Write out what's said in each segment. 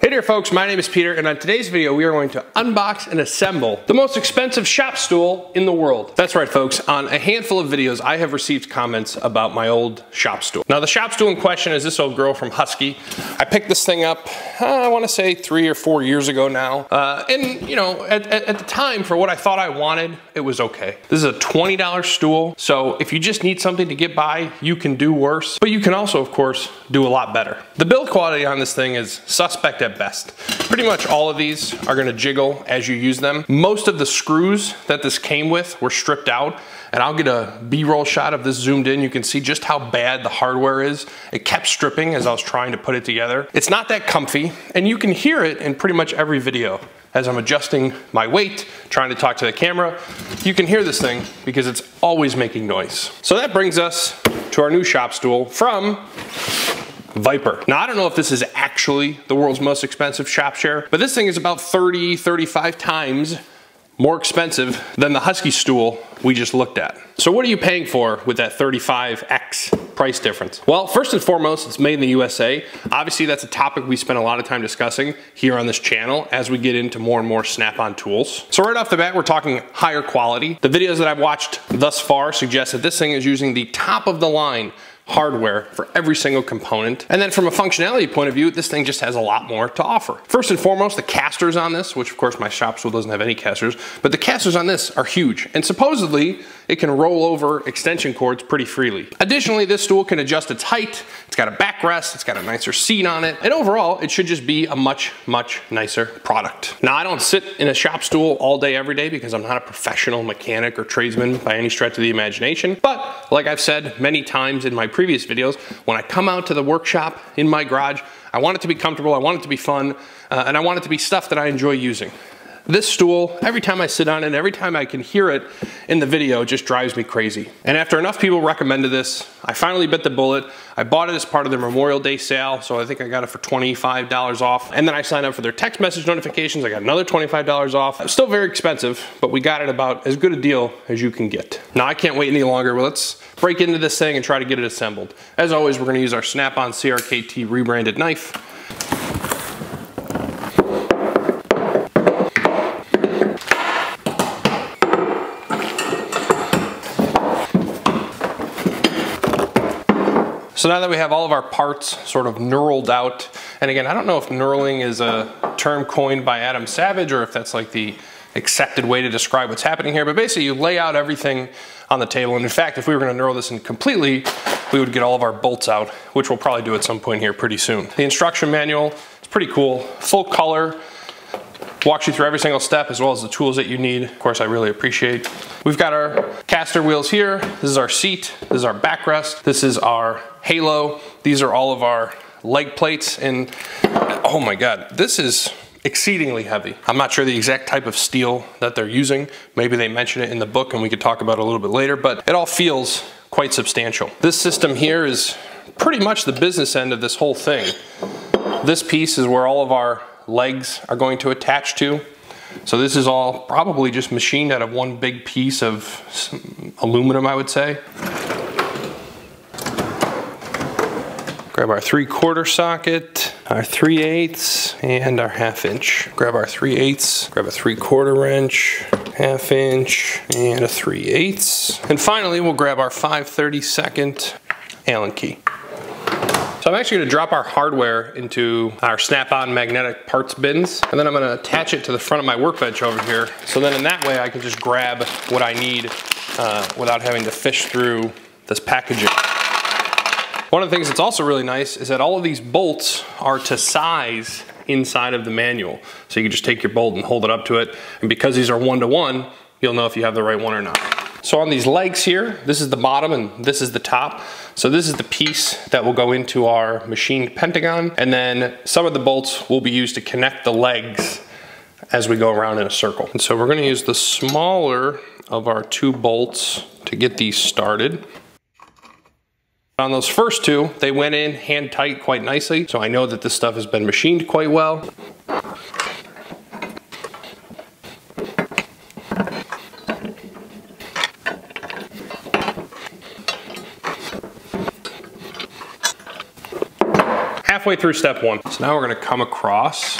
Hey there folks, my name is Peter, and on today's video we are going to unbox and assemble the most expensive shop stool in the world. That's right folks, on a handful of videos I have received comments about my old shop stool. Now the shop stool in question is this old girl from Husky. I picked this thing up, I want to say 3 or 4 years ago now. And you know, at the time for what I thought I wanted, it was okay. This is a $20 stool, so if you just need something to get by, you can do worse, but you can also of course do a lot better. The build quality on this thing is suspect at best. Pretty much all of these are going to jiggle as you use them. Most of the screws that this came with were stripped out, and I'll get a B-roll shot of this zoomed in. You can see just how bad the hardware is. It kept stripping as I was trying to put it together. It's not that comfy, and you can hear it in pretty much every video. As I'm adjusting my weight, trying to talk to the camera, you can hear this thing because it's always making noise. So that brings us to our new shop stool from Vyper. Now I don't know if this is actually the world's most expensive shop chair, but this thing is about 35 times more expensive than the Husky stool we just looked at. So what are you paying for with that 35x price difference? Well, first and foremost, it's made in the USA. Obviously that's a topic we spend a lot of time discussing here on this channel as we get into more and more snap-on tools. So right off the bat, we're talking higher quality. The videos that I've watched thus far suggest that this thing is using the top of the line hardware for every single component. And then from a functionality point of view, this thing just has a lot more to offer. First and foremost, the casters on this, which of course my shop stool doesn't have any casters, but the casters on this are huge. And supposedly it can roll over extension cords pretty freely. Additionally, this stool can adjust its height. It's got a backrest, it's got a nicer seat on it. And overall, it should just be a much nicer product. Now, I don't sit in a shop stool all day, every day because I'm not a professional mechanic or tradesman by any stretch of the imagination. But like I've said many times in my previous videos, when I come out to the workshop in my garage, I want it to be comfortable, I want it to be fun, and I want it to be stuff that I enjoy using. This stool, every time I sit on it, every time I can hear it in the video, just drives me crazy. And after enough people recommended this, I finally bit the bullet. I bought it as part of their Memorial Day sale, so I think I got it for $25 off. And then I signed up for their text message notifications. I got another $25 off. It was still very expensive, but we got it about as good a deal as you can get. Now I can't wait any longer. Well, let's break into this thing and try to get it assembled. As always, we're gonna use our Snap-on CRKT rebranded knife. So now that we have all of our parts sort of knurled out, and again, I don't know if knurling is a term coined by Adam Savage or if that's like the accepted way to describe what's happening here, but basically you lay out everything on the table. And in fact, if we were gonna knurl this in completely, we would get all of our bolts out, which we'll probably do at some point here pretty soon. The instruction manual is pretty cool, full color, walks you through every single step as well as the tools that you need. Of course, I really appreciate. We've got our caster wheels here. This is our seat. This is our backrest. This is our halo. These are all of our leg plates. And oh my God, this is exceedingly heavy. I'm not sure the exact type of steel that they're using. Maybe they mention it in the book and we could talk about it a little bit later, but it all feels quite substantial. This system here is pretty much the business end of this whole thing. This piece is where all of our legs are going to attach to. So this is all probably just machined out of one big piece of aluminum, I would say. Grab our 3/4 socket, our 3/8, and our 1/2 inch. Grab our 3/8, grab a 3/4 wrench, 1/2 inch, and a 3/8. And finally, we'll grab our 5/32 Allen key. So I'm actually gonna drop our hardware into our Snap-on magnetic parts bins, and then I'm gonna attach it to the front of my workbench over here. So then in that way, I can just grab what I need without having to fish through this packaging. One of the things that's also really nice is that all of these bolts are to size inside of the manual. So you can just take your bolt and hold it up to it. And because these are 1-to-1, you'll know if you have the right one or not. So on these legs here, this is the bottom and this is the top. So this is the piece that will go into our machined pentagon. And then some of the bolts will be used to connect the legs as we go around in a circle. And so we're gonna use the smaller of our 2 bolts to get these started. On those first 2, they went in hand tight quite nicely. So I know that this stuff has been machined quite well. halfway through step 1. So now we're gonna come across,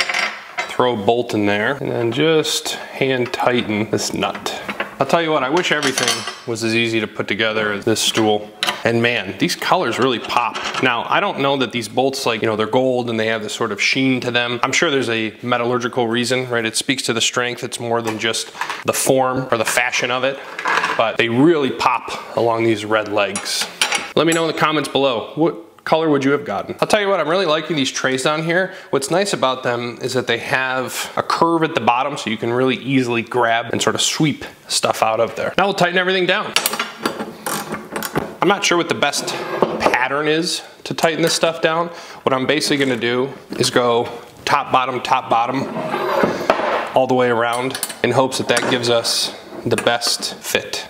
throw a bolt in there, and then just hand tighten this nut. I'll tell you what, I wish everything was as easy to put together as this stool. And man, these colors really pop. Now, I don't know that these bolts, like, you know, they're gold and they have this sort of sheen to them. I'm sure there's a metallurgical reason, right? It speaks to the strength. It's more than just the form or the fashion of it, but they really pop along these red legs. Let me know in the comments below, what color would you have gotten? I'll tell you what, I'm really liking these trays down here. What's nice about them is that they have a curve at the bottom so you can really easily grab and sort of sweep stuff out of there. Now we'll tighten everything down. I'm not sure what the best pattern is to tighten this stuff down. What I'm basically gonna do is go top, bottom, all the way around in hopes that that gives us the best fit.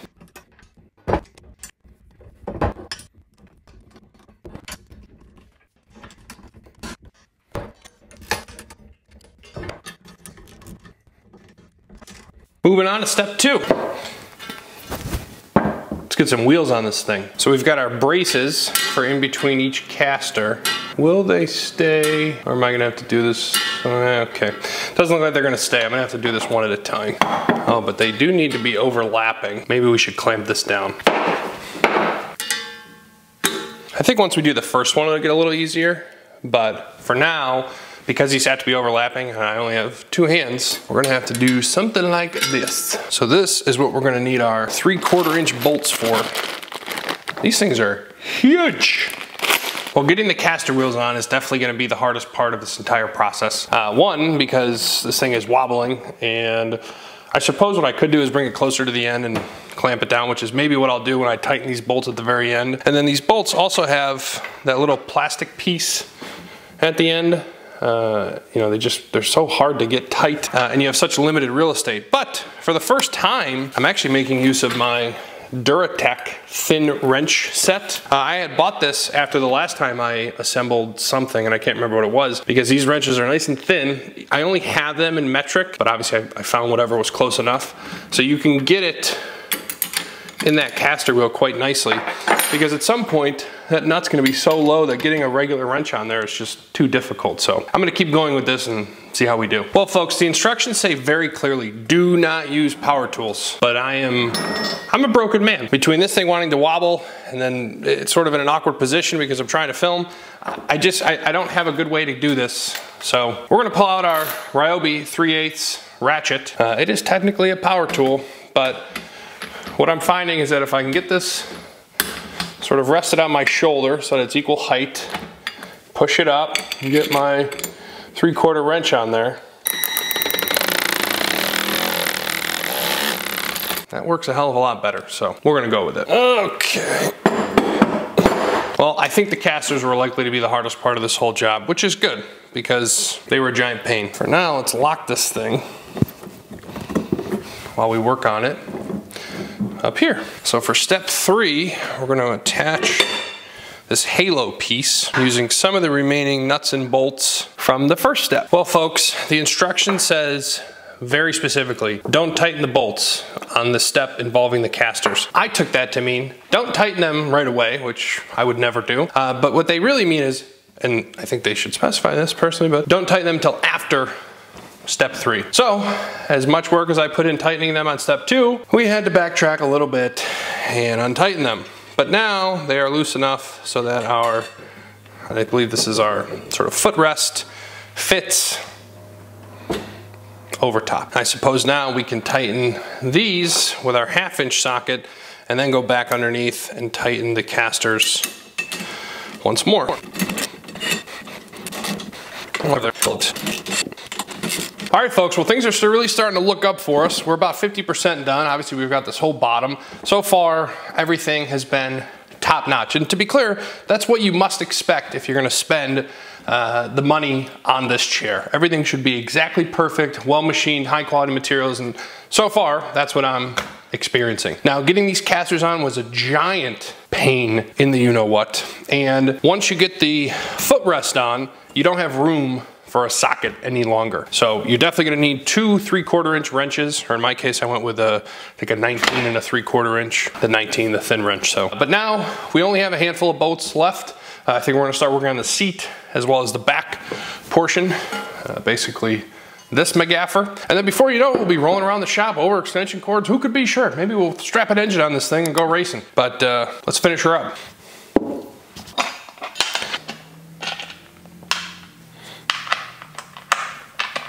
Moving on to step 2. Let's get some wheels on this thing. So we've got our braces for in between each caster. Will they stay, or am I gonna have to do this? Okay, doesn't look like they're gonna stay. I'm gonna have to do this one at a time. Oh, but they do need to be overlapping. Maybe we should clamp this down. I think once we do the first one, it'll get a little easier, but for now, because these have to be overlapping and I only have 2 hands, we're gonna have to do something like this. So this is what we're gonna need our 3/4 inch bolts for. These things are huge. Well, getting the caster wheels on is definitely gonna be the hardest part of this entire process. One, because this thing is wobbling, and I suppose what I could do is bring it closer to the end and clamp it down, which is maybe what I'll do when I tighten these bolts at the very end. And then these bolts also have that little plastic piece at the end. You know, they're so hard to get tight, and you have such limited real estate. But for the first time, I'm actually making use of my Duratec thin wrench set. I had bought this after the last time I assembled something, and I can't remember what it was, because these wrenches are nice and thin. I only have them in metric, but obviously I found whatever was close enough. So you can get it in that caster wheel quite nicely, because at some point that nut's gonna be so low that getting a regular wrench on there is just too difficult. So I'm gonna keep going with this and see how we do. Well, folks, the instructions say very clearly, do not use power tools, but I'm a broken man. Between this thing wanting to wobble and then it's sort of in an awkward position because I'm trying to film, I don't have a good way to do this. So we're gonna pull out our Ryobi 3/8 ratchet. It is technically a power tool, but what I'm finding is that if I can get this sort of rested on my shoulder so that it's equal height, push it up, and get my 3/4 wrench on there, that works a hell of a lot better, so we're gonna go with it. Okay. Well, I think the casters were likely to be the hardest part of this whole job, which is good, because they were a giant pain. For now, let's lock this thing while we work on it up here. So for step 3, we're going to attach this halo piece using some of the remaining nuts and bolts from the first step. Well, folks, the instruction says very specifically, don't tighten the bolts on the step involving the casters. I took that to mean don't tighten them right away, which I would never do. But what they really mean is, and I think they should specify this personally, but don't tighten them until after step 3. So, as much work as I put in tightening them on step 2, we had to backtrack a little bit and untighten them. But now they are loose enough so that I believe this is our sort of footrest, fits over top. I suppose now we can tighten these with our 1/2 inch socket and then go back underneath and tighten the casters once more. All right, folks, well, things are really starting to look up for us. We're about 50% done. Obviously, we've got this whole bottom. So far, everything has been top notch. And to be clear, that's what you must expect if you're gonna spend the money on this chair. Everything should be exactly perfect, well machined, high quality materials, and so far, that's what I'm experiencing. Now, getting these casters on was a giant pain in the you-know-what. And once you get the footrest on, you don't have room for a socket any longer. So you're definitely gonna need 2 3/4 inch wrenches, or in my case, I went with I think a 19 and a 3/4 inch, the 19, the thin wrench. So, but now we only have a handful of bolts left. I think we're gonna start working on the seat as well as the back portion, basically this McGaffer. And then before you know it, we'll be rolling around the shop over extension cords. Who could be sure? Maybe we'll strap an engine on this thing and go racing. But let's finish her up.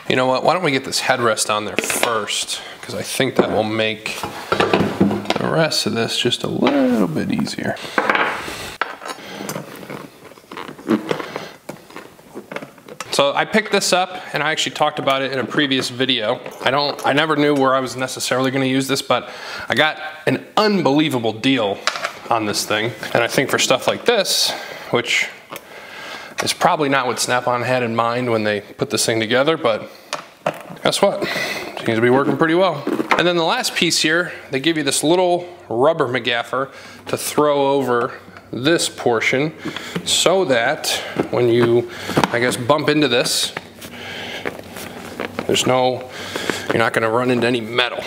You know what, why don't we get this headrest on there first, because I think that will make the rest of this just a little bit easier. So I picked this up, and I actually talked about it in a previous video. I never knew where I was necessarily gonna use this, but I got an unbelievable deal on this thing. And I think for stuff like this, which is probably not what Snap-on had in mind when they put this thing together, but guess what? Seems to be working pretty well. And then the last piece here, they give you this little rubber McGaffer to throw over this portion so that when you, I guess, bump into this, you're not gonna run into any metal.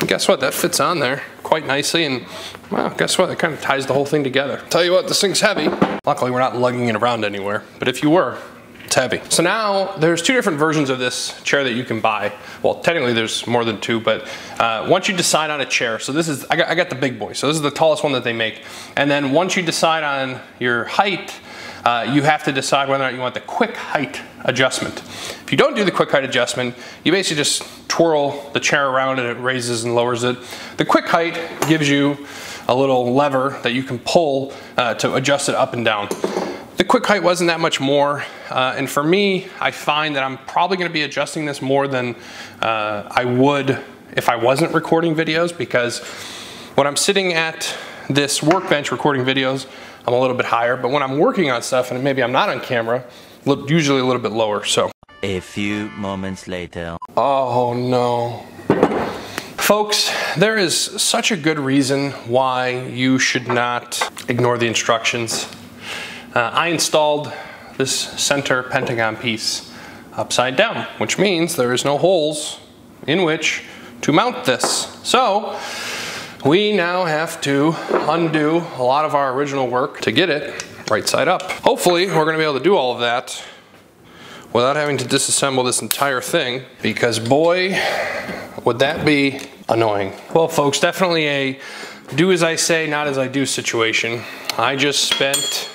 And guess what? That fits on there quite nicely, and well, guess what? It kind of ties the whole thing together. Tell you what, this thing's heavy. Luckily, we're not lugging it around anywhere, but if you were, it's heavy. So now there's two different versions of this chair that you can buy. Well, technically there's more than two, but once you decide on a chair, so this is, I got the big boy, so this is the tallest one that they make. And then once you decide on your height, you have to decide whether or not you want the quick height adjustment. If you don't do the quick height adjustment, you basically just twirl the chair around and it raises and lowers it. The quick height gives you a little lever that you can pull to adjust it up and down. The quick height wasn't that much more, and for me, I find that I'm probably gonna be adjusting this more than I would if I wasn't recording videos, because when I'm sitting at this workbench recording videos, I'm a little bit higher, but when I'm working on stuff and maybe I'm not on camera, usually a little bit lower, so. A few moments later. Oh no. Folks, there is such a good reason why you should not ignore the instructions. I installed this center pentagon piece upside down, which means there is no holes in which to mount this. So we now have to undo a lot of our original work to get it right side up. Hopefully we're gonna be able to do all of that without having to disassemble this entire thing, because boy, would that be annoying. Well folks, definitely a do as I say, not as I do situation. I just spent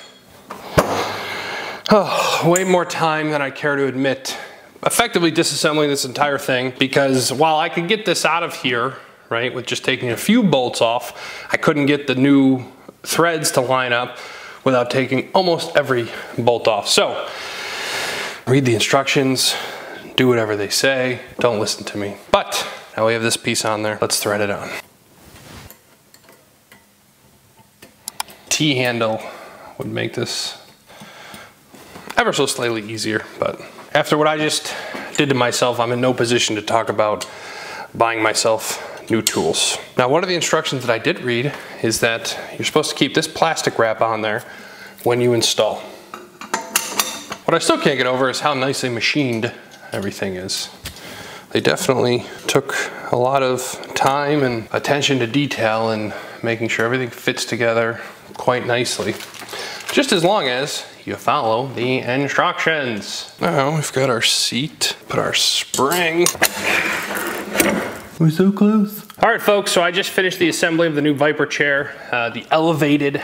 way more time than I care to admit effectively disassembling this entire thing, because while I could get this out of here, right, with just taking a few bolts off, I couldn't get the new threads to line up without taking almost every bolt off. So, read the instructions, do whatever they say, don't listen to me. But, now we have this piece on there, let's thread it on. T-handle would make this ever so slightly easier, but after what I just did to myself, I'm in no position to talk about buying myself new tools. Now, one of the instructions that I did read is that you're supposed to keep this plastic wrap on there when you install. What I still can't get over is how nicely machined everything is. They definitely took a lot of time and attention to detail in making sure everything fits together quite nicely. Just as long as you follow the instructions. Now we've got our seat, put our spring. We're so close. All right, folks, so I just finished the assembly of the new Vyper chair, the elevated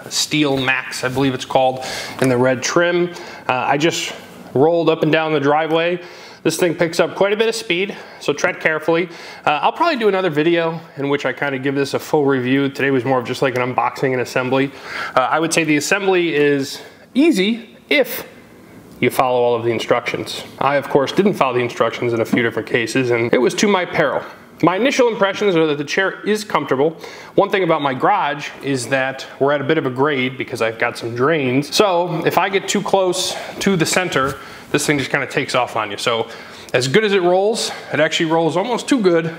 Steel Max, I believe it's called, in the red trim. I just rolled up and down the driveway. This thing picks up quite a bit of speed, so tread carefully. I'll probably do another video in which I kind of give this a full review. Today was more of just like an unboxing and assembly. I would say the assembly is easy if you follow all of the instructions. I, of course, didn't follow the instructions in a few different cases, and it was to my peril. My initial impressions are that the chair is comfortable. One thing about my garage is that we're at a bit of a grade because I've got some drains. So if I get too close to the center, this thing just kind of takes off on you. So as good as it rolls, it actually rolls almost too good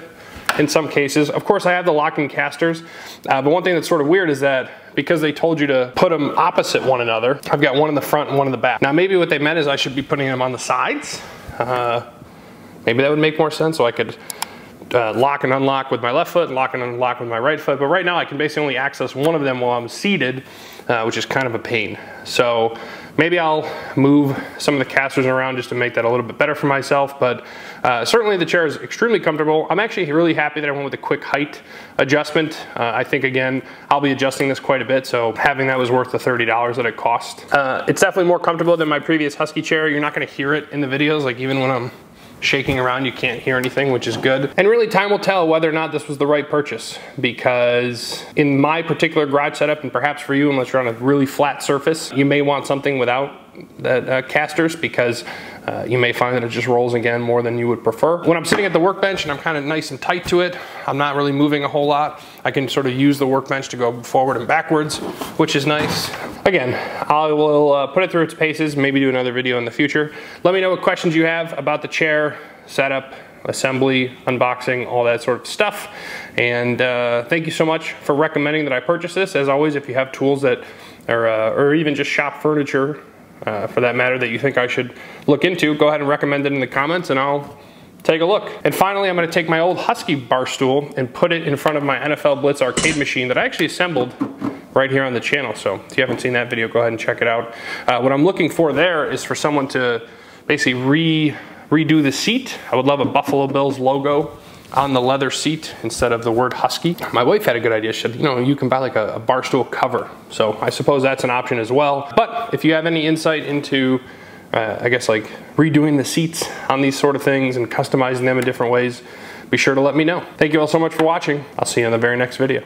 in some cases. Of course, I have the locking casters, but one thing that's sort of weird is that because they told you to put them opposite one another, I've got one in the front and one in the back. Now, maybe what they meant is I should be putting them on the sides. Maybe that would make more sense, so I could lock and unlock with my left foot and lock and unlock with my right foot. But right now I can basically only access one of them while I'm seated, which is kind of a pain. So maybe I'll move some of the casters around just to make that a little bit better for myself. But certainly the chair is extremely comfortable. I'm actually really happy that I went with a quick height adjustment. I think, again, I'll be adjusting this quite a bit, so having that was worth the $30 that it cost. It's definitely more comfortable than my previous Husky chair. You're not gonna hear it in the videos, like even when I'm shaking around, you can't hear anything, which is good. And really, time will tell whether or not this was the right purchase, because in my particular garage setup, and perhaps for you, unless you're on a really flat surface, you may want something without the casters, because you may find that it just rolls again more than you would prefer. When I'm sitting at the workbench and I'm kind of nice and tight to it, I'm not really moving a whole lot. I can sort of use the workbench to go forward and backwards, which is nice. Again, I will put it through its paces, maybe do another video in the future. Let me know what questions you have about the chair, setup, assembly, unboxing, all that sort of stuff. And thank you so much for recommending that I purchase this. As always, if you have tools that are, or even just shop furniture, for that matter, that you think I should look into, go ahead and recommend it in the comments and I'll take a look. And finally, I'm gonna take my old Husky bar stool and put it in front of my NFL Blitz arcade machine that I actually assembled right here on the channel. So if you haven't seen that video, go ahead and check it out. What I'm looking for there is for someone to basically redo the seat. I would love a Buffalo Bills logo on the leather seat instead of the word Husky. My wife had a good idea. She said, you know, you can buy like a bar stool cover. So I suppose that's an option as well. But if you have any insight into, I guess, like redoing the seats on these sort of things and customizing them in different ways, be sure to let me know. Thank you all so much for watching. I'll see you in the very next video.